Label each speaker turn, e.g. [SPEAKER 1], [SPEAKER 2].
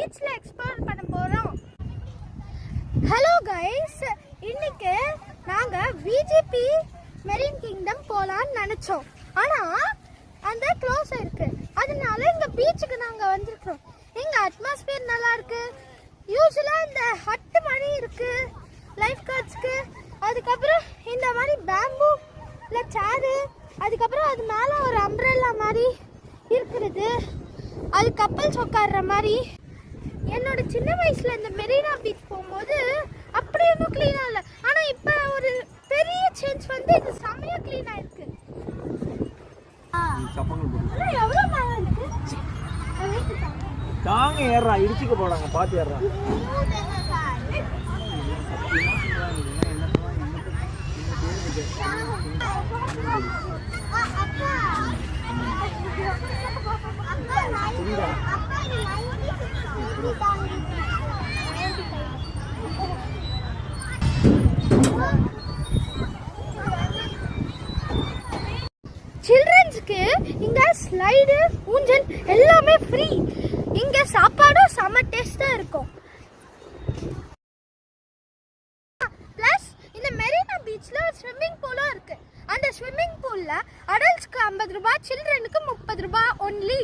[SPEAKER 1] பீச்ல எக்ஸ்ப்ளோர் பண்ண போறோம். ஹலோ கைஸ், இன்னைக்கு நாங்க விஜிபி மெரின் கிங்டம் போலாம்னு நினைச்சோம். ஆனா அந்த க்ளோஸ் இருக்கு. அதனால இந்த பீச்சுக்கு நாங்க வந்திருக்கோம். இங்க அட்மாஸ்பியர் நல்லா இருக்கு. யூசுவலா இந்த ஹட் மாதிரி இருக்கு லைஃப் கார்ட்ஸ்க்கு. அதுக்கப்புறம் இந்த மாதிரி பேம்பூல சேரு, அதுக்கப்புறம் அது மேல ஒரு அம்ப்ரெல்லா மாதிரி இருக்கிறது, அது கப்பல்ஸ் உட்கார்ற மாதிரி. என்னோட சின்ன வயசுல இந்த மெரினா பீச் போகும்போது அப்படி ஒன்றும் கிளீனா இல்லை. ஆனா இப்ப ஒரு பெரிய சேஞ்ச் வந்து இது செமையா கிளீனா இருக்கு. எவ்வளவு மழை இருக்கு
[SPEAKER 2] தாங்க ஏறா இடிச்சுக்க போறாங்க பாத்து ஏறா.
[SPEAKER 1] சில்ட்ரன்ஸ்க்கு இங்க ஸ்லைடு, ஊஞ்சல் எல்லாமே ஃப்ரீ. இங்க சாப்பாடும் செம டேஸ்டா இருக்கும். பிளஸ் இந்த மெரினா பீச்ல ஸ்விம்மிங் பூலும் இருக்கு. அந்த ஸ்விம்மிங் பூல்ல அடல்ட்ஸ்க்கு 50 ரூபாய், சில்ட்ரனுக்கு 30 ரூபாய் ஒன்லி.